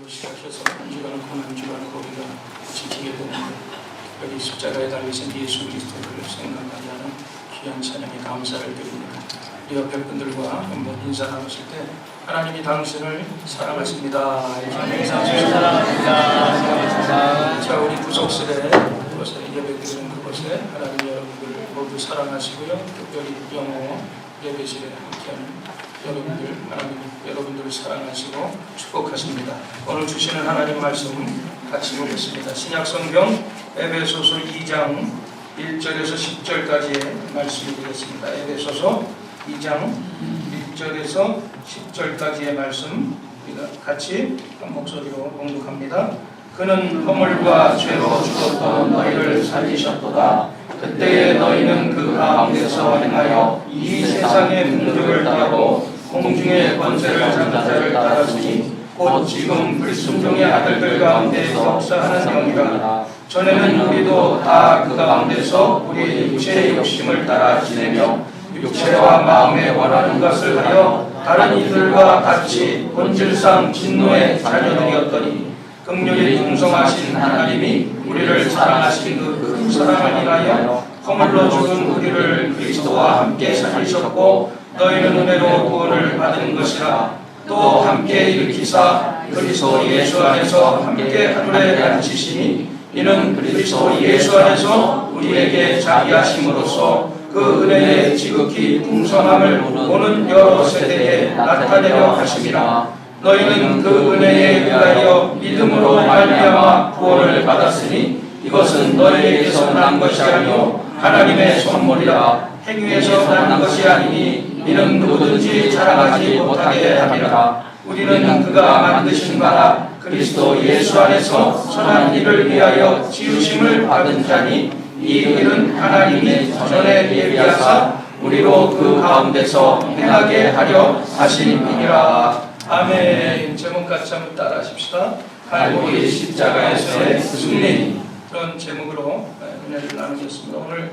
시작해서 한 주간을 고난 주간을 우리가 지키게 되는데 여기 십자가에 달리신 예수 그리스도를 생각하게 하는 귀한 찬양에 감사를 드립니다. 우리 옆에 분들과 한번 인사 나누실 때 하나님이 당신을 사랑하십니다. 사랑합니다. 자, 우리 구속실에 그곳에 예배드리는 그곳에 하나님 여러분들 모두 사랑하시고요. 특별히 영어 예배실에 함께하는 여러분들, 하나님 여러분들을 사랑하시고 축복하십니다. 오늘 주시는 하나님 말씀 같이 보겠습니다. 신약성경 에베소서 2장 1절에서 10절까지의 말씀이 되겠습니다. 에베소서 2장 1절에서 10절까지의 말씀 우리가 같이 한 목소리로 공독합니다. 그는 허물과 죄로 죽었던 너희를 살리셨도다. 그때에 너희는 그 가운데서 행하여 이 세상의 풍조를 따르고 공중의 권세를 잡는 자를 따랐으니 곧 지금 불순종의 아들들 가운데 역사하는 영이라. 전에는 우리도 다 그 가운데서 우리의 육체의 욕심을 따라 지내며 육체와 마음에 원하는 것을 하여 다른 이들과 같이 본질상 진노의 자녀들이었더니 긍휼히 풍성하신 하나님이 우리를 사랑하신 그 큰 사랑을 인하여 허물로 죽은 우리를 그리스도와 함께 살리셨고 너희는 은혜로 구원을 받은 것이라. 또 함께 일으키사 그리스도 예수 안에서 함께 하늘에 앉히시니 이는 그리스도 예수 안에서 우리에게 자기 하심으로써 그 은혜의 지극히 풍성함을 오는 여러 세대에 나타내려 하심이라. 너희는 그 은혜에 의하여 믿음으로 말미암아 구원을 받았으니 이것은 너희에게서 난 것이 아니요 하나님의 선물이라. 행위에서 난 것이 아니니 이는 누구든지 자랑하지 못하게 함이라. 우리는 그가 만드신 바라 그리스도 예수 안에서 선한 일을 위하여 지으심을 받은 자니 이 일은 하나님이 전에 예비하사 우리로 그 가운데서 행하게 하려 하신 일이라. 아멘. 제목 같이 한번 따라 하십시다. 갈보리 십자가에서의 승리. 그런 제목으로 은혜를 나누겠습니다. 오늘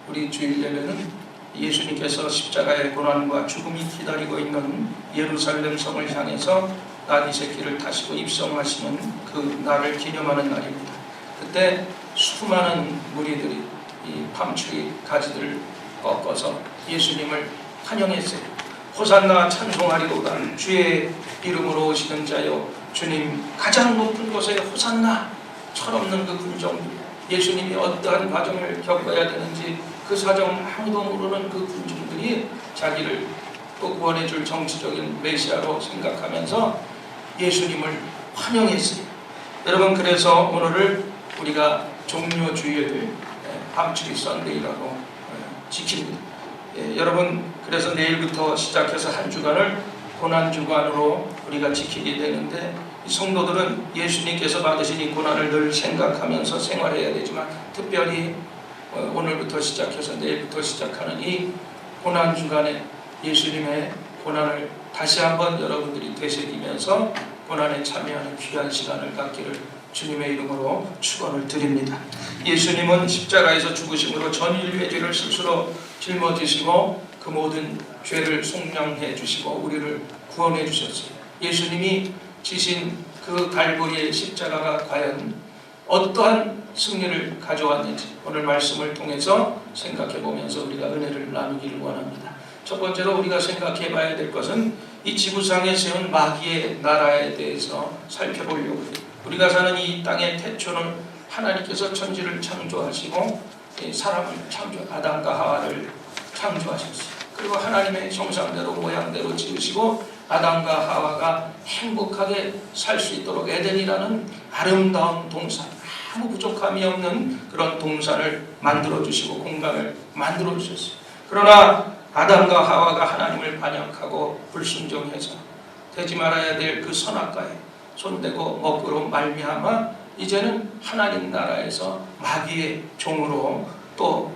우리 주일 예배는 예수님께서 십자가의 고난과 죽음이 기다리고 있는 예루살렘 성을 향해서 나귀 새끼를 타시고 입성하시는 그 날을 기념하는 날입니다. 그때 수많은 무리들이 이 밤추리 가지들 꺾어서 예수님을 환영했어요. 호산나 찬송하리로다. 주의 이름으로 오시는 자여 주님 가장 높은 곳에 호산나. 철없는 그 군정들, 예수님이 어떠한 과정을 겪어야 되는지 그 사정을 아무도 모르는 그 군중들이 자기를 또 구원해줄 정치적인 메시아로 생각하면서 예수님을 환영했어요. 여러분, 그래서 오늘을 우리가 종료주일을 밤추리 썬데이라고 지킵니다. 여러분, 그래서 내일부터 시작해서 한 주간을 고난주간으로 우리가 지키게 되는데 이 성도들은 예수님께서 받으신 이 고난을 늘 생각하면서 생활해야 되지만 특별히 오늘부터 시작해서 내일부터 시작하는 이 고난주간에 예수님의 고난을 다시 한번 여러분들이 되새기면서 고난에 참여하는 귀한 시간을 갖기를 주님의 이름으로 축원을 드립니다. 예수님은 십자가에서 죽으심으로 전 인류의 죄를 스스로 짊어지시고 그 모든 죄를 속량해 주시고 우리를 구원해 주셨어요. 예수님이 지신 그 갈보리의 십자가가 과연 어떠한 승리를 가져왔는지 오늘 말씀을 통해서 생각해 보면서 우리가 은혜를 나누기를 원합니다. 첫 번째로 우리가 생각해 봐야 될 것은 이 지구상에 세운 마귀의 나라에 대해서 살펴보려고 해요. 우리가 사는 이 땅의 태초는 하나님께서 천지를 창조하시고 사람을 아담과 하와를 창조하셨어요. 그리고 하나님의 형상대로 모양대로 지으시고 아담과 하와가 행복하게 살 수 있도록 에덴이라는 아름다운 동산, 아무 부족함이 없는 그런 동산을 만들어주시고 공간을 만들어주셨어요. 그러나 아담과 하와가 하나님을 반역하고 불순종해서 되지 말아야 될 그 선악과에 손대고 먹으로 말미암아 이제는 하나님 나라에서 마귀의 종으로 또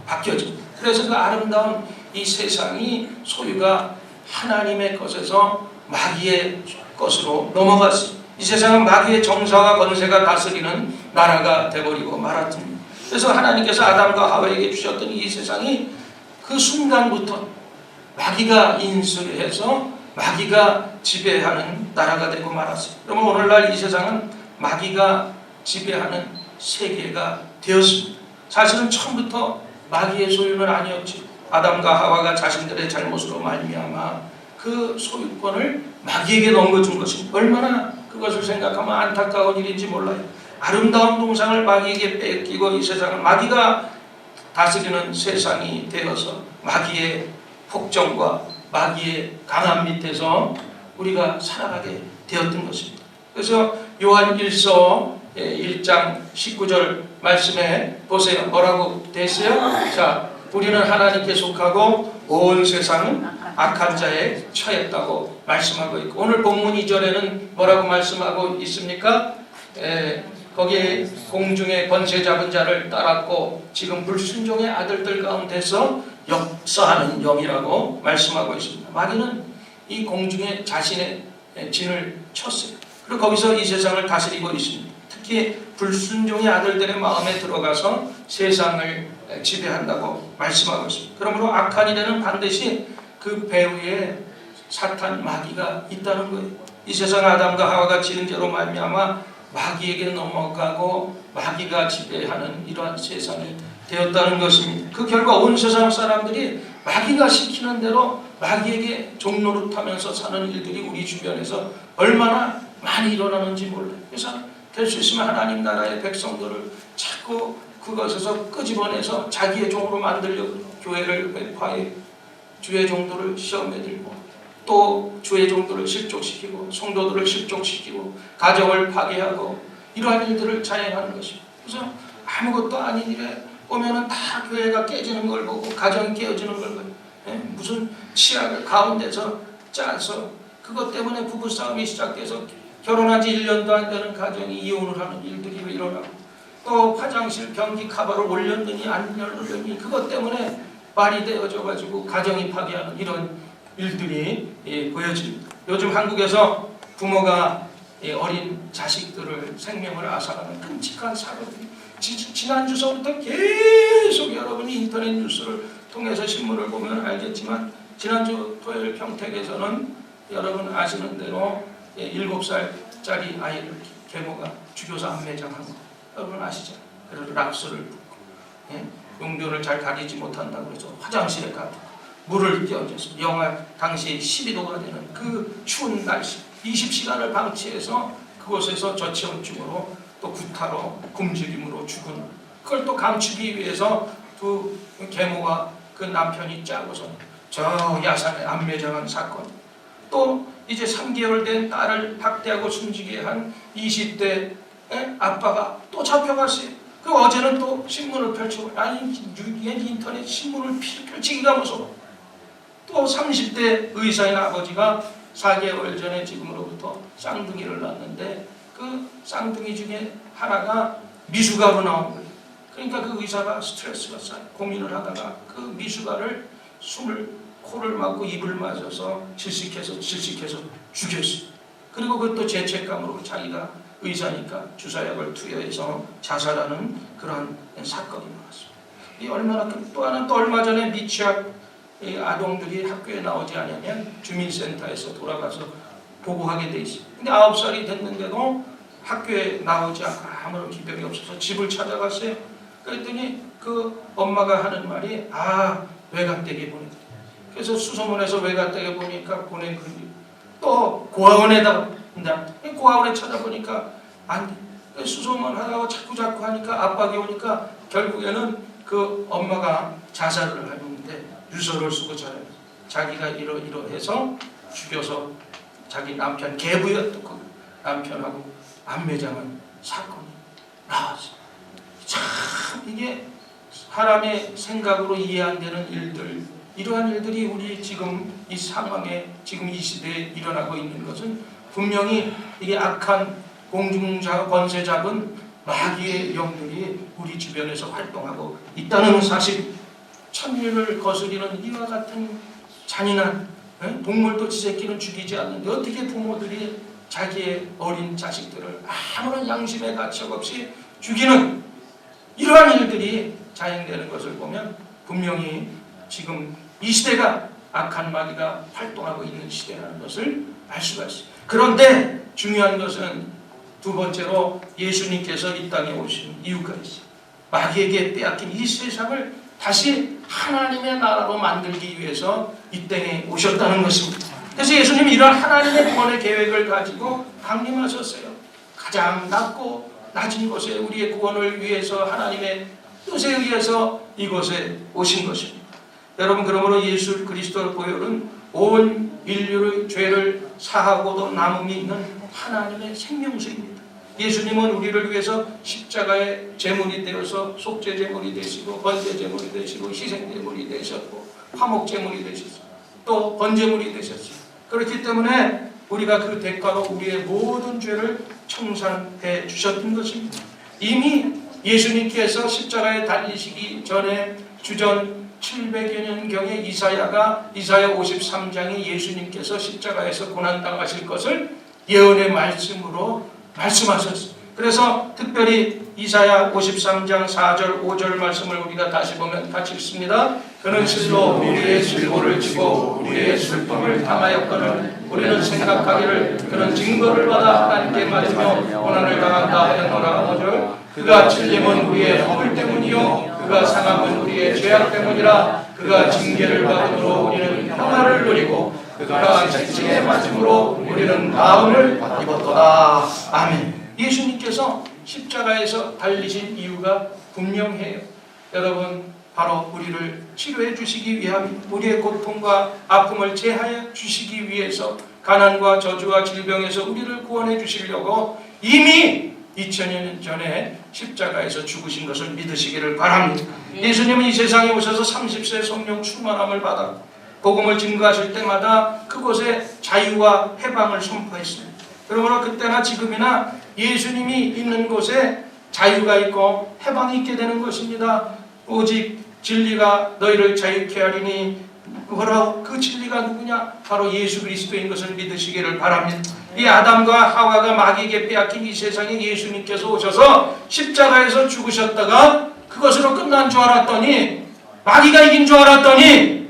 바뀌어집니다. 그래서 그 아름다운 이 세상이 소유가 하나님의 것에서 마귀의 것으로 넘어갔어요. 이 세상은 마귀의 정사와 권세가 다스리는 나라가 되어버리고 말았습니다. 그래서 하나님께서 아담과 하와에게 주셨던 이 세상이 그 순간부터 마귀가 인수를 해서 마귀가 지배하는 나라가 되고 말았어요. 그러면 오늘날 이 세상은 마귀가 지배하는 세계가 되었습니다. 사실은 처음부터 마귀의 소유는 아니었지. 아담과 하와가 자신들의 잘못으로 말미암아 그 소유권을 마귀에게 넘겨준 것입니다. 얼마나 그것을 생각하면 안타까운 일인지 몰라요. 아름다운 동상을 마귀에게 뺏기고 이 세상을 마귀가 다스리는 세상이 되어서 마귀의 폭정과 마귀의 강함 밑에서 우리가 살아가게 되었던 것입니다. 그래서 요한 1서 1장 19절 말씀에 보세요. 뭐라고 되어 있어요? 자, 우리는 하나님께 속하고 온 세상은 악한 자에 처했다고 말씀하고 있고, 오늘 본문 2절에는 뭐라고 말씀하고 있습니까? 거기에 공중의 권세 잡은 자를 따랐고 지금 불순종의 아들들 가운데서 역사하는 영이라고 말씀하고 있습니다. 마귀는 이 공중에 자신의 진을 쳤어요. 그리고 거기서 이 세상을 다스리고 있습니다. 특히 불순종의 아들들의 마음에 들어가서 세상을 지배한다고 말씀하고 있습니다. 그러므로 악한 일에는 반드시 그 배후에 사탄 마귀가 있다는 거예요. 이 세상 아담과 하와가 지은 죄로 말미암아 마귀에게 넘어가고 마귀가 지배하는 이러한 세상이 되었다는 것입니다. 그 결과 온 세상 사람들이 마귀가 시키는 대로 마귀에게 종노릇하면서 사는 일들이 우리 주변에서 얼마나 많이 일어나는지 몰라요. 그래서 될 수 있으면 하나님 나라의 백성들을 자꾸 그것에서 끄집어내서 자기의 종으로 만들려고 교회를 회파해 주의 종들을 시험에 들고 또 주의 종들을 실족시키고 성도들을 실족시키고 가정을 파괴하고 이러한 일들을 자행하는 것입니다. 그래서 아무것도 아닌 일에 오면은 다 교회가 깨지는 걸 보고 가정이 깨어지는 걸 보고 무슨 치약을 가운데서 짜서 그것 때문에 부부싸움이 시작돼서 결혼한 지 1년도 안 되는 가정이 이혼을 하는 일들이 일어나고 또 화장실 변기 카바를 올렸느니 안 열렸느니 그것 때문에 말이 되어져 가지고 가정이 파괴하는 이런 일들이 보여집니다. 요즘 한국에서 부모가 어린 자식들을 생명을 앗아가는 끔찍한 사고들이 지난주서부터 계속 여러분이 인터넷 뉴스를 통해서 신문을 보면 알겠지만 지난주 토요일 평택에서는 여러분 아시는 대로 7살짜리 아이를 계모가 죽여서 안매장한 거 여러분 아시죠? 그래서 락스를 붓고 용도를 잘 가리지 못한다고 해서 화장실에 가고 물을 끼얹어서 영하 당시 12도가 되는 그 추운 날씨 20시간을 방치해서 그곳에서 저체온증으로 또 구타로 굶주림으로 죽은 그걸 또 감추기 위해서 두 계모가 그 남편이 짜고서 저 야산에 안매장한 사건 또 이제 3개월 된 딸을 학대하고 숨지게 한 20대 아빠가 또 잡혀갔어요. 그 어제는 또 신문을 펼쳐 아니 인터넷 신문을 펼치기가 무서워. 또 30대 의사인 아버지가 4개월 전에 지금으로부터 쌍둥이를 낳았는데 그 쌍둥이 중에 하나가 미숙아로 나온 거예요. 그러니까 그 의사가 스트레스가 쌓여 고민을 하다가 그 미숙아를 코를 막고 입을 맞아서 질식해서 죽였어요. 그리고 그것도 죄책감으로 자기가 의사니까 주사약을 투여해서 자살하는 그런 사건이 나왔습니다. 이 얼마나 또 하나 또 얼마 전에 미취학 아동들이 학교에 나오지 않으면 주민센터에서 돌아가서 보고하게 돼 있어요. 근데 9살이 됐는데도 학교에 나오지 않고 아무런 기별이 없어서 집을 찾아갔어요. 그랬더니 그 엄마가 하는 말이 외갓댁에 보냈다. 그래서 수소문해서 외갓댁에 보니까 보낸 글이 또 고아원에다 고아원에 찾아보니까 안 돼. 수소문 하다가 자꾸 하니까 압박이 오니까 결국에는 그 엄마가 자살을 하는데 유서를 쓰고 자기가 이러해서 죽여서 자기 남편 계부였던 그 남편하고 안매장한 사건이 나왔어요. 참 이게 사람의 생각으로 이해 안 되는 일들 이러한 일들이 우리 지금 이 상황에 지금 이 시대에 일어나고 있는 것은 분명히 이게 악한 공중자 권세 잡은 마귀의 영들이 우리 주변에서 활동하고 있다는 사실 천리를 거스리는 이와 같은 잔인한 동물도 지 새끼는 죽이지 않는데 어떻게 부모들이 자기의 어린 자식들을 아무런 양심의 가책 없이 죽이는 이러한 일들이 자행되는 것을 보면 분명히 지금 이 시대가 악한 마귀가 활동하고 있는 시대라는 것을 알 수가 있어요. 그런데 중요한 것은 두 번째로 예수님께서 이 땅에 오신 이유가 있어요. 마귀에게 빼앗긴 이 세상을 다시 하나님의 나라로 만들기 위해서 이 땅에 오셨다는 것입니다. 그래서 예수님이 이런 하나님의 구원의 계획을 가지고 강림하셨어요. 가장 낮고 낮은 곳에 우리의 구원을 위해서 하나님의 뜻에 의해서 이곳에 오신 것입니다. 여러분, 그러므로 예수 그리스도의 보혈은 온 인류의 죄를 사하고도 남음이 있는 하나님의 생명수입니다. 예수님은 우리를 위해서 십자가의 제물이 되어서 속죄 제물이 되시고 번제 제물이 되시고 희생 제물이 되셨고 화목 제물이 되셨고 또 번제물이 되셨어요. 그렇기 때문에 우리가 그 대가로 우리의 모든 죄를 청산해 주셨던 것입니다. 이미 예수님께서 십자가에 달리시기 전에 주전 700여 년경에 이사야 53장에 예수님께서 십자가에서 고난당하실 것을 예언의 말씀으로 말씀하셨어요. 그래서 특별히 이사야 53장 4절 5절 말씀을 우리가 다시 보면 같이 읽습니다. 그는 실로 우리의 질고를 지고 우리의 슬픔을 당하였거늘 우리는 생각하기를 그는 징벌을 받아 하나님께 맞으며 고난을 당한다 하였노라. 5절 그가 찔림은 우리의 허물 때문이요 그가 상함은 우리의 죄악 때문이라. 그가 징계를 받음으로 우리는 평화를 누리고 그가 채찍에 맞음으로 우리는 나음을 입었도다. 아멘. 예수님께서 십자가에서 달리신 이유가 분명해요. 여러분, 바로 우리를 치료해 주시기 위함, 우리의 고통과 아픔을 제하여 주시기 위해서 가난과 저주와 질병에서 우리를 구원해 주시려고 이미 2000여 년 전에 십자가에서 죽으신 것을 믿으시기를 바랍니다. 예수님은 이 세상에 오셔서 30세 성령 충만함을 받아 복음을 증거하실 때마다 그곳에 자유와 해방을 선포했습니다. 그러므로 그때나 지금이나 예수님이 있는 곳에 자유가 있고 해방이 있게 되는 것입니다. 오직 진리가 너희를 자유케 하리니 그 진리가 누구냐? 바로 예수 그리스도인 것을 믿으시기를 바랍니다. 이 아담과 하와가 마귀에게 빼앗긴 이 세상에 예수님께서 오셔서 십자가에서 죽으셨다가 그것으로 끝난 줄 알았더니, 마귀가 이긴 줄 알았더니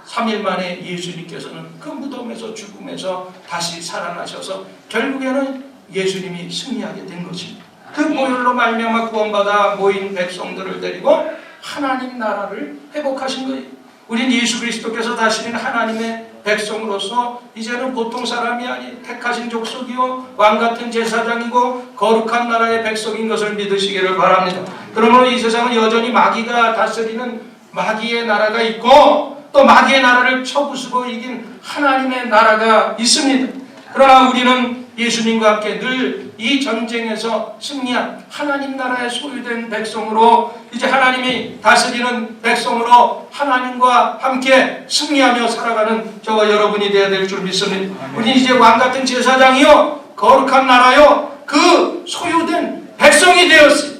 3일 만에 예수님께서는 그 무덤에서 죽음에서 다시 살아나셔서 결국에는 예수님이 승리하게 된 것입니다. 그 보혈로 말미암아 구원받아 모인 백성들을 데리고 하나님 나라를 회복하신 거예요. 우린 예수 그리스도께서 다스리는 하나님의 백성으로서 이제는 보통 사람이 아닌 택하신 족속이요 왕같은 제사장이고 거룩한 나라의 백성인 것을 믿으시기를 바랍니다. 그러므로 이 세상은 여전히 마귀가 다스리는 마귀의 나라가 있고 또 마귀의 나라를 쳐부수고 이긴 하나님의 나라가 있습니다. 그러나 우리는 예수님과 함께 늘 이 전쟁에서 승리한 하나님 나라에 소유된 백성으로, 이제 하나님이 다스리는 백성으로 하나님과 함께 승리하며 살아가는 저와 여러분이 되어야 될 줄 믿습니다. 우리 이제 왕같은 제사장이요 거룩한 나라요 그 소유된 백성이 되었어요.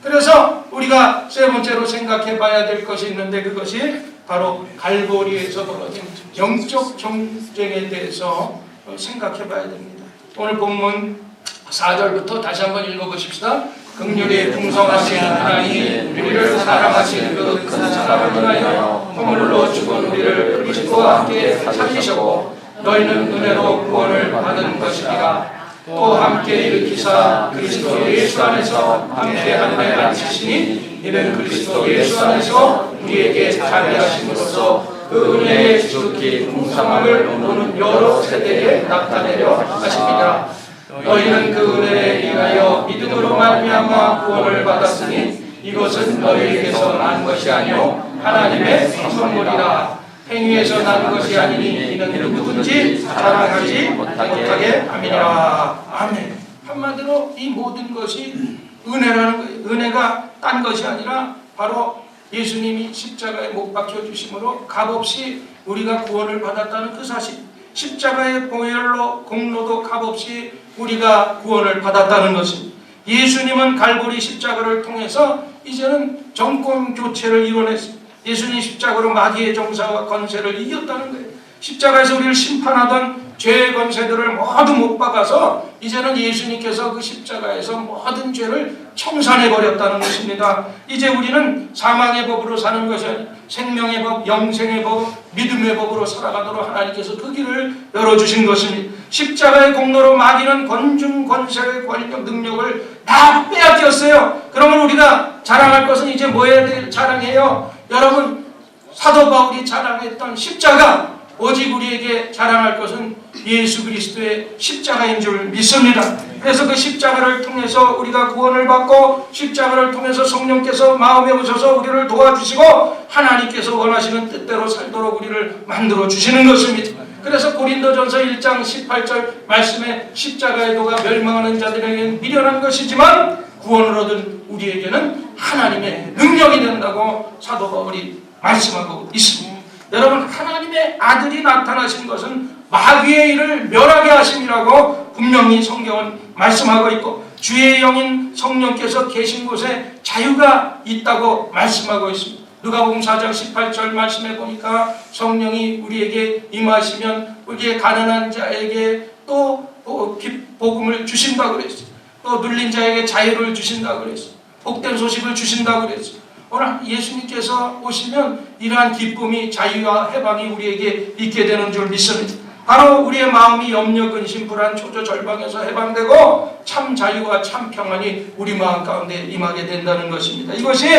그래서 우리가 세 번째로 생각해 봐야 될 것이 있는데, 그것이 바로 갈보리에서 벌어진 영적 전쟁에 대해서 생각해 봐야 됩니다. 오늘 본문 4절부터 다시 한번 읽어보십시다. 긍휼이 풍성하신 하나님, 우리를 사랑하신 그 큰 사랑을 인하여 허물로 죽은 우리를 그리스도와 함께 살리셨고 너희는 은혜로 구원을 받은 것이니라. 또 함께 일으키사 그리스도 예수 안에서 함께 하늘에 앉히시니 이는 그리스도 예수 안에서 우리에게 자비하심으로써 그 은혜의 지극히 풍성함을 오는 여러 세대에 나타내려 하십니다. 너희는 그 은혜에 인하여 믿음으로 말미암아 구원을 받았으니 이것은 너희에게서 난 것이 아니요 하나님의 선물이라. 행위에서 난 것이 아니니 이는 누구든지 자랑하지 못하게 함이라. 아멘. 한마디로 이 모든 것이 은혜라는 거예요. 은혜가 딴 것이 아니라 바로 예수님이 십자가에 못 박혀주심으로 값없이 우리가 구원을 받았다는 그 사실, 십자가의 보혈로 공로도 값없이 우리가 구원을 받았다는 것입니다. 예수님은 갈보리 십자가를 통해서 이제는 정권 교체를 이뤄냈습니다. 예수님 십자가로 마귀의 정사와 권세를 이겼다는 거예요. 십자가에서 우리를 심판하던 죄의 권세들을 모두 못 박아서 이제는 예수님께서 그 십자가에서 모든 죄를 청산해 버렸다는 것입니다. 이제 우리는 사망의 법으로 사는 것이 아니라 생명의 법, 영생의 법, 믿음의 법으로 살아가도록 하나님께서 그 길을 열어주신 것입니다. 십자가의 공로로 마귀는 권중, 권세의 권력, 능력을 다 빼앗겼어요. 그러면 우리가 자랑할 것은 이제 뭐에 자랑해요? 여러분, 사도 바울이 자랑했던 십자가, 오직 우리에게 자랑할 것은 예수 그리스도의 십자가인 줄 믿습니다. 그래서 그 십자가를 통해서 우리가 구원을 받고 십자가를 통해서 성령께서 마음에 오셔서 우리를 도와주시고 하나님께서 원하시는 뜻대로 살도록 우리를 만들어 주시는 것입니다. 그래서 고린도전서 1장 18절 말씀에 십자가의 도가 멸망하는 자들에게는 미련한 것이지만 구원을 얻은 우리에게는 하나님의 능력이 된다고 사도 바울이 말씀하고 있습니다. 여러분, 하나님의 아들이 나타나신 것은 마귀의 일을 멸하게 하심이라고 분명히 성경은 말씀하고 있고 주의 영인 성령께서 계신 곳에 자유가 있다고 말씀하고 있습니다. 누가복음 4장 18절 말씀해 보니까 성령이 우리에게 임하시면 우리의 가난한 자에게 또 복음을 주신다고 그랬어요. 또 눌린 자에게 자유를 주신다고 그랬어요. 복된 소식을 주신다고 그랬어요. 오늘 예수님께서 오시면 이러한 기쁨이, 자유와 해방이 우리에게 있게 되는 줄 믿습니다. 바로 우리의 마음이 염려, 근심, 불안, 초조, 절망에서 해방되고 참 자유와 참 평안이 우리 마음 가운데 임하게 된다는 것입니다. 이것이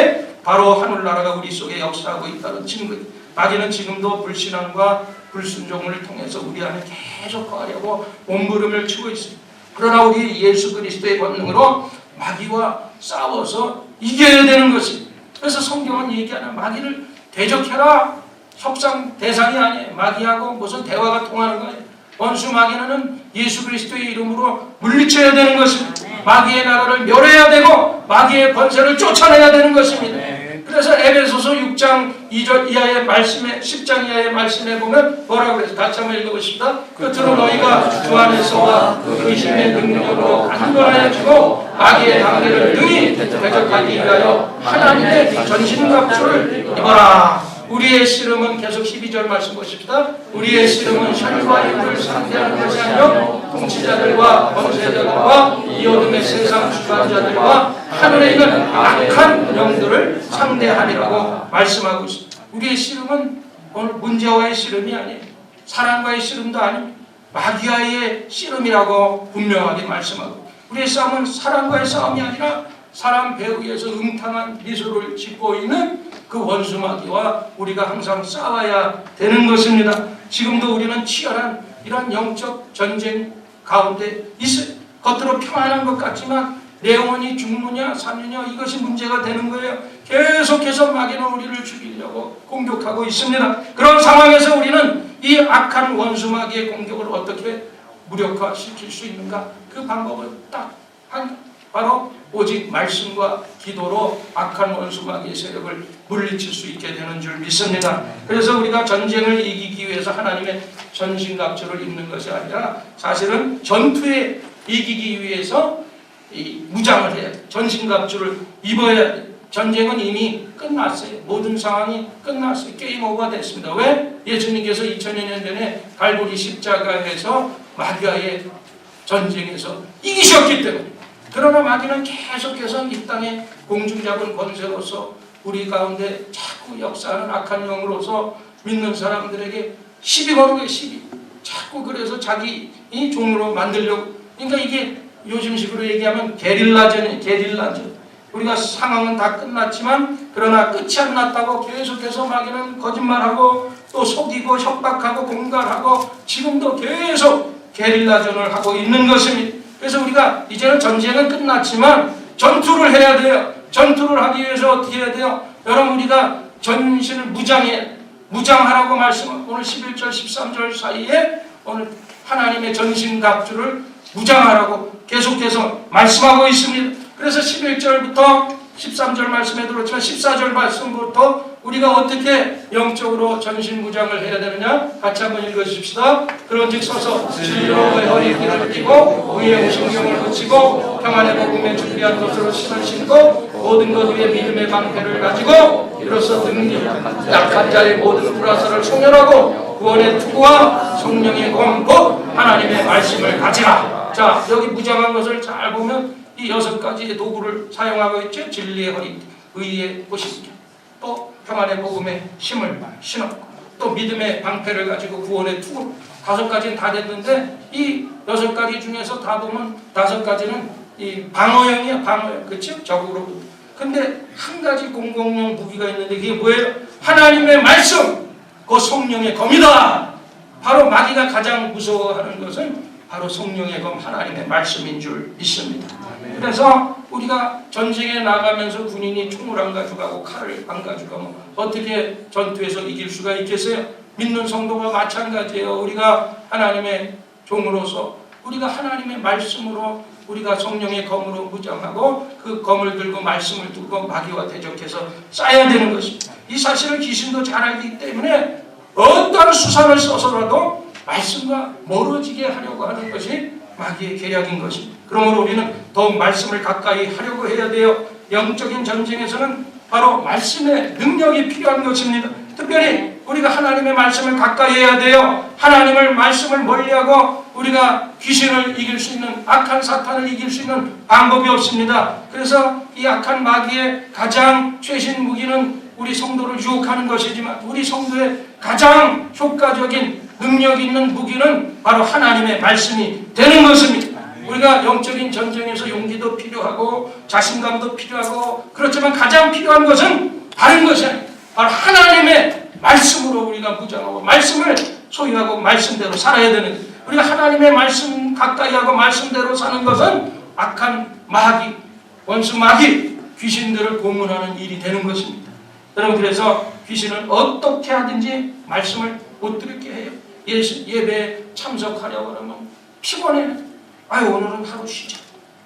바로 하늘나라가 우리 속에 역사하고 있다는 증거입니다. 마귀는 지금도 불신앙과 불순종을 통해서 우리 안에 계속 거하려고 몸부림을 치고 있습니다. 그러나 우리 예수 그리스도의 권능으로 마귀와 싸워서 이겨야 되는 것입니다. 그래서 성경은 얘기하는 마귀를 대적해라. 협상 대상이 아니에요. 마귀하고 무슨 대화가 통하는 거예요. 원수 마귀는 예수 그리스도의 이름으로 물리쳐야 되는 것입니다. 마귀의 나라를 멸해야 되고 마귀의 권세를 쫓아내야 되는 것입니다. 그래서 에베소서 6장 2절 이하의 말씀에 10장 이하의 말씀에 보면 뭐라고 그래서 같이 한번 읽어보십시다. 끝으로 너희가 주 안에서와 그 힘의 능력으로 강건하여지고 마귀의 단계를 능히 대적하기 위하여 하나님의 전신갑주를 입어라. 우리의 씨름은 계속 12절 말씀 보십시다. 우리의 씨름은 혈과 육을 상대하는 것이 아니요 통치자들과 권세자들과 이 어둠의 세상 주관자들과 하늘에 있는 악한 영들을 상대하리라고 말씀하고 있습니다. 우리의 씨름은 오늘 문제와의 씨름이 아니에요. 사랑과의 씨름도 아닙니다. 마귀와의 씨름이라고 분명하게 말씀하고, 우리의 싸움은 사랑과의 싸움이 아니라 사람 배 위에서 음탕한 미소를 짓고 있는 그 원수 마귀와 우리가 항상 싸워야 되는 것입니다. 지금도 우리는 치열한 이런 영적 전쟁 가운데 있어요. 겉으로 평안한 것 같지만 내 영혼이 죽느냐 사느냐 이것이 문제가 되는 거예요. 계속해서 마귀는 우리를 죽이려고 공격하고 있습니다. 그런 상황에서 우리는 이 악한 원수 마귀의 공격을 어떻게 무력화시킬 수 있는가? 그 방법은 딱 한 바로 오직 말씀과 기도로 악한 원수 마귀의 세력을 물리칠 수 있게 되는 줄 믿습니다. 그래서 우리가 전쟁을 이기기 위해서 하나님의 전신갑주를 입는 것이 아니라 사실은 전투에 이기기 위해서 이 무장을 해야 돼. 전신갑주를 입어야 돼. 전쟁은 이미 끝났어요. 모든 상황이 끝났어요. 게임 오버가 됐습니다. 왜? 예수님께서 2000년 전에 갈보리 십자가에서 마귀와의 전쟁에서 이기셨기 때문에. 그러나 마귀는 계속해서 이 땅에 공중잡은 권세로서 우리 가운데 자꾸 역사하는 악한 영으로서 믿는 사람들에게 시비 거는 게 시비. 자꾸 그래서 자기 종으로 만들려고. 그러니까 이게 요즘식으로 얘기하면 게릴라전이에요. 게릴라전. 우리가 상황은 다 끝났지만 그러나 끝이 안 났다고 계속해서 마귀는 거짓말하고 또 속이고 협박하고 공갈하고 지금도 계속 게릴라전을 하고 있는 것입니다. 그래서 우리가 이제는 전쟁은 끝났지만 전투를 해야 돼요. 전투를 하기 위해서 어떻게 해야 돼요? 여러분, 우리가 전신을 무장하라고 말씀, 오늘 11절 13절 사이에 오늘 하나님의 전신갑주를 무장하라고 계속해서 말씀하고 있습니다. 그래서 11절부터 13절 말씀에 들었지만 14절 말씀부터 우리가 어떻게 영적으로 전신무장을 해야 되느냐? 같이 한번 읽어주십시다. 그런즉 서서 진리로 허리띠를 띠고 의의 신경을 붙이고 평안의 복음에 준비한 것으로 신을 신고 모든 것 위에 믿음의 방패를 가지고 이로써 능히 약한 자의 모든 불화살을 소멸하고 구원의 투구와 성령의 검 곧 하나님의 말씀을 가지라. 자, 여기 무장한 것을 잘 보면 이 6가지의 도구를 사용하고 있죠. 진리의 허리, 의의 보십자, 또 평안의 복음의 힘을 신었고, 또 믿음의 방패를 가지고 구원의 투구. 5가지는 다 됐는데 이 6가지 중에서 다 보면 5가지는 이 방어형이야. 방어형, 그렇죠? 적으로. 근데 한 가지 공공용 무기가 있는데 그게 뭐예요? 하나님의 말씀, 그 성령의 검이다. 바로 마귀가 가장 무서워하는 것은 바로 성령의 검, 하나님의 말씀인 줄 믿습니다. 그래서 우리가 전쟁에 나가면서 군인이 총을 안 가져가고 칼을 안 가져가면 어떻게 전투에서 이길 수가 있겠어요? 믿는 성도가 마찬가지예요. 우리가 하나님의 종으로서 우리가 하나님의 말씀으로 우리가 성령의 검으로 무장하고 그 검을 들고 말씀을 두고 마귀와 대적해서 싸야 되는 것입니다. 이 사실을 귀신도 잘 알기 때문에 어떠한 수단을 써서라도 말씀과 멀어지게 하려고 하는 것이 마귀의 계략인 것입니다. 그러므로 우리는 더욱 말씀을 가까이 하려고 해야 돼요. 영적인 전쟁에서는 바로 말씀의 능력이 필요한 것입니다. 특별히 우리가 하나님의 말씀을 가까이 해야 돼요. 하나님의 말씀을 멀리하고 우리가 귀신을 이길 수 있는, 악한 사탄을 이길 수 있는 방법이 없습니다. 그래서 이 악한 마귀의 가장 최신 무기는 우리 성도를 유혹하는 것이지만 우리 성도의 가장 효과적인 능력 있는 무기는 바로 하나님의 말씀이 되는 것입니다. 우리가 영적인 전쟁에서 용기도 필요하고 자신감도 필요하고 그렇지만 가장 필요한 것은 다른 것이 아니에요. 바로 하나님의 말씀으로 우리가 무장하고 말씀을 소유하고 말씀대로 살아야 되는 거예요. 우리가 하나님의 말씀 가까이 하고 말씀대로 사는 것은 악한 마귀, 원수 마귀, 귀신들을 고문하는 일이 되는 것입니다. 여러분, 그래서 귀신은 어떻게 하든지 말씀을 못 들게 해요. 예배에 참석하려고 하면 피곤해. 아유, 오늘은 하루 쉬자.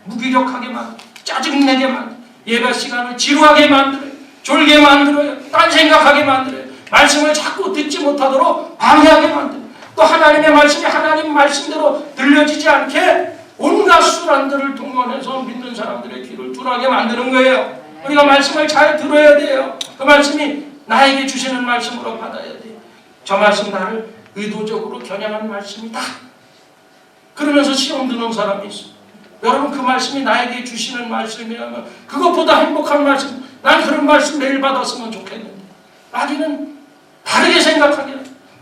무기력하게 만들어, 짜증내게 만들어, 예배 시간을 지루하게 만들어요. 졸게 만들어요. 딴 생각하게 만들어요. 말씀을 자꾸 듣지 못하도록 방해하게 만들어요. 또 하나님의 말씀이 하나님 말씀대로 들려지지 않게 온갖 수단들을 동원해서 믿는 사람들의 귀를 둔하게 만드는 거예요. 우리가 말씀을 잘 들어야 돼요. 그 말씀이 나에게 주시는 말씀으로 받아야 돼요. 저 말씀 나를 의도적으로 겨냥한 말씀이다. 그러면서 시험 드는 사람이 있어요. 여러분, 그 말씀이 나에게 주시는 말씀이라면 그것보다 행복한 말씀, 난 그런 말씀 매일 받았으면 좋겠는데 마귀는 다르게 생각하게,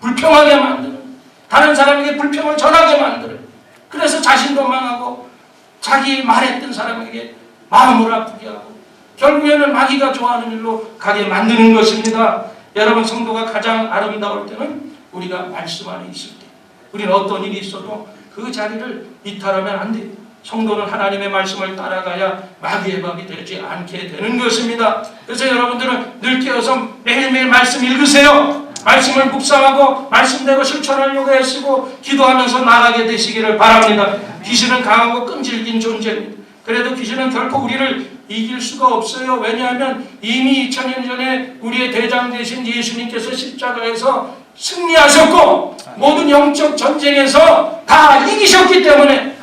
불평하게 만드는, 다른 사람에게 불평을 전하게 만들어요. 그래서 자신도 망하고 자기 말했던 사람에게 마음을 아프게 하고 결국에는 마귀가 좋아하는 일로 가게 만드는 것입니다. 여러분, 성도가 가장 아름다울 때는 우리가 말씀 안에 있을 때, 우리는 어떤 일이 있어도 그 자리를 이탈하면 안 돼요. 성도는 하나님의 말씀을 따라가야 마귀의 밥이 되지 않게 되는 것입니다. 그래서 여러분들은 늘 깨어서 매일매일 말씀 읽으세요. 말씀을 묵상하고 말씀대로 실천하려고 애쓰고 기도하면서 나가게 되시기를 바랍니다. 귀신은 강하고 끈질긴 존재입니다. 그래도 귀신은 결코 우리를 이길 수가 없어요. 왜냐하면 이미 2000년 전에 우리의 대장 되신 예수님께서 십자가에서 승리하셨고 모든 영적 전쟁에서 다 이기셨기 때문에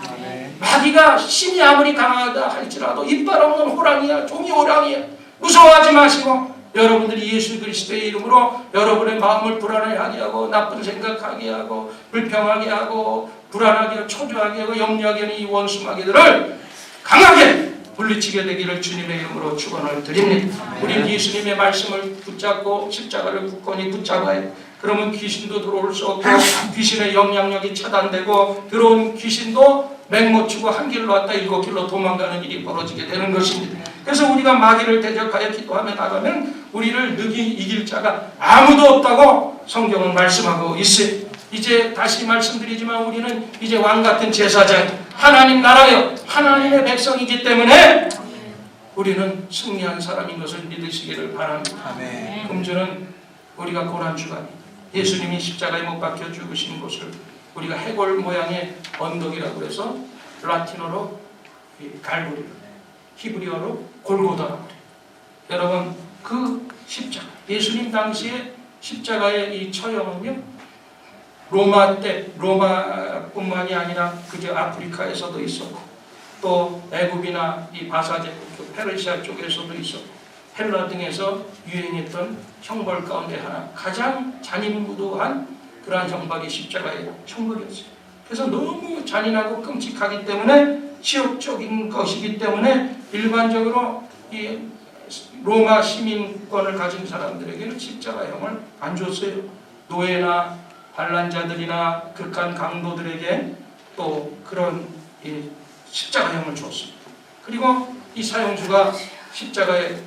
마귀가 신이 아무리 강하다 할지라도 이빨 없는 호랑이야, 종이 호랑이야. 무서워하지 마시고 여러분들이 예수 그리스도의 이름으로 여러분의 마음을 불안하게 하고 나쁜 생각하게 하고 불평하게 하고 불안하게 하고 초조하게 하고 염려하게 하는 이 원수 마귀들을 강하게 물리치게 되기를 주님의 이름으로 축원을 드립니다. 우리는 예수님의 말씀을 붙잡고 십자가를 굳건히 붙잡아야 그러면 귀신도 들어올 수 없고 귀신의 영향력이 차단되고 들어온 귀신도 맹모치고 한 길로 왔다 7길로 도망가는 일이 벌어지게 되는 것입니다. 그래서 우리가 마귀를 대적하여 기도하며 나가면 우리를 이길 자가 아무도 없다고 성경은 말씀하고 있어요. 이제 다시 말씀드리지만 우리는 이제 왕같은 제사장, 하나님 나라요 하나님의 백성이기 때문에 우리는 승리한 사람인 것을 믿으시기를 바랍니다. 금주는 우리가 고난주간 예수님이 십자가에 못 박혀 죽으신 곳을 우리가 해골 모양의 언덕이라고 해서 라틴어로 갈보리, 히브리어로 골고다라고 해요. 여러분, 그 십자가, 예수님 당시에 십자가의 이 처형은요, 로마 때, 로마뿐만이 아니라 그저 아프리카에서도 있었고, 또 애굽이나 이 바사제, 페르시아 쪽에서도 있었고, 헬라 등에서 유행했던 형벌 가운데 하나, 가장 잔인무도한 그러한 형벌이 십자가의 형벌이었어요. 그래서 너무 잔인하고 끔찍하기 때문에 지역적인 것이기 때문에 일반적으로 이 로마 시민권을 가진 사람들에게는 십자가형을 안 줬어요. 노예나 반란자들이나 극한 강도들에게 또 그런 십자가형을 줬습니다. 그리고 이 사형수가 십자가의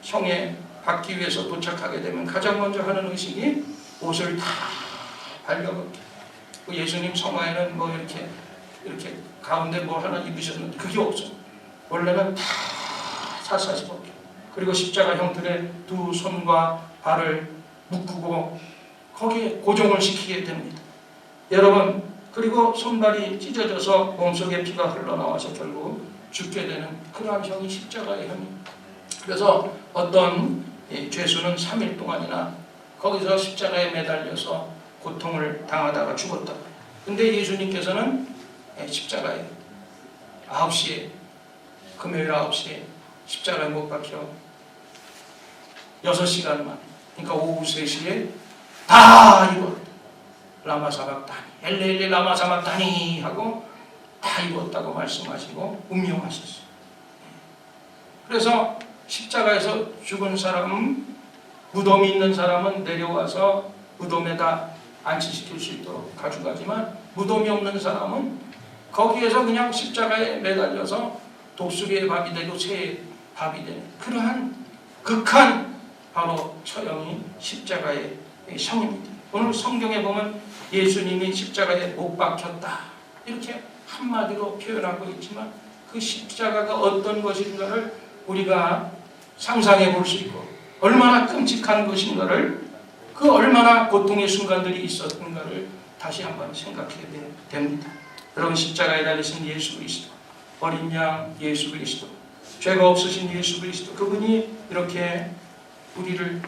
형에 받기 위해서 도착하게 되면 가장 먼저 하는 의식이 옷을 다 발려벗겨. 예수님 성화에는 뭐 이렇게 가운데 뭐 하나 입으셨는데 그게 없어요. 원래는 다 샅샅이 벗겨. 그리고 십자가 형틀에 두 손과 발을 묶고 거기에 고정을 시키게 됩니다. 여러분, 그리고 손발이 찢어져서 몸속에 피가 흘러나와서 결국 죽게 되는 그러한 형이 십자가의 형입니다. 그래서 어떤 죄수는 3일 동안이나 거기서 십자가에 매달려서 고통을 당하다가 죽었다고 해요. 근데 예수님께서는 십자가에 9시에 금요일 9시에 십자가에 못 박혀 6시간 만에, 그러니까 오후 3시에 다 이뤘다. 라마 사박다니, 엘레 라마 사박다니 하고 다 이뤘다고 말씀하시고 운명하셨어요. 그래서 십자가에서 죽은 사람은, 무덤이 있는 사람은 내려와서 무덤에다 안치시킬 수 있도록 가져가지만 무덤이 없는 사람은 거기에서 그냥 십자가에 매달려서 독수리의 밥이 되고 새의 밥이 되는 그러한 극한 바로 처형이 십자가의 형입니다. 오늘 성경에 보면 예수님이 십자가에 못 박혔다 이렇게 한마디로 표현하고 있지만 그 십자가가 어떤 것인가를 우리가 상상해 볼 수 있고 얼마나 끔찍한 것인가를, 그 얼마나 고통의 순간들이 있었는가를 다시 한번 생각해야 됩니다. 여러분, 십자가에 달리신 예수 그리스도, 어린 양 예수 그리스도, 죄가 없으신 예수 그리스도, 그분이 이렇게 우리를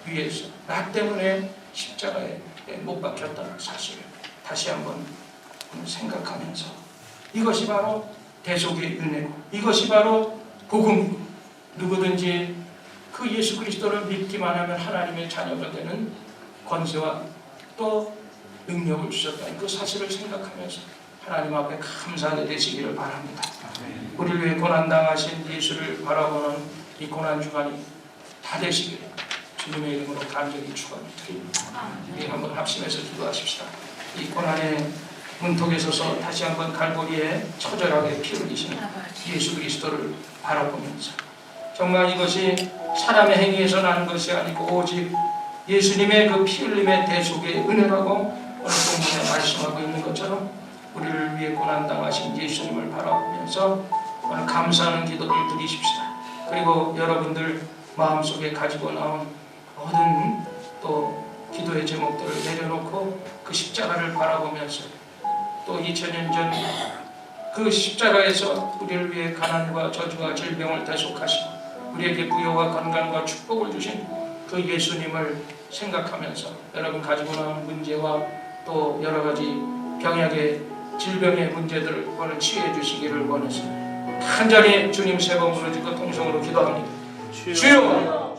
위해서 나 때문에 십자가에 못 박혔다는 사실을 다시 한번 생각하면서 이것이 바로 대속의 은혜고 이것이 바로 복음이고, 누구든지 그 예수 그리스도를 믿기만 하면 하나님의 자녀가 되는 권세와 또 능력을 주셨다는 그 사실을 생각하면서 하나님 앞에 감사하게 되시기를 바랍니다. 우리를 위해 고난당하신 예수를 바라보는 이 고난주간이 다 되시기를 주님의 이름으로 간절히 축원드립니다. 우리 한번 합심해서 기도하십시다. 이 고난의 문턱에 서서 다시 한번 갈보리에 처절하게 피 흘리시는 예수 그리스도를 바라보면서 정말 이것이 사람의 행위에서 나는 것이 아니고 오직 예수님의 그 피 흘림의 대속의 은혜라고 오늘 본문에 말씀하고 있는 것처럼 우리를 위해 고난당하신 예수님을 바라보면서 오늘 감사하는 기도를 드리십시다. 그리고 여러분들 마음속에 가지고 나온 모든 또 기도의 제목들을 내려놓고 그 십자가를 바라보면서 또 2000년 전 그 십자가에서 우리를 위해 가난과 저주와 질병을 대속하시고 우리에게 부여와 건강과 축복을 주신 그 예수님을 생각하면서 여러분 가지고 나온 문제와 또 여러 가지 병약의 질병의 문제들을 오늘 치유해 주시기를 원해서 간절히 주님 세 번 부르짖고 통성으로 기도합니다. 주여!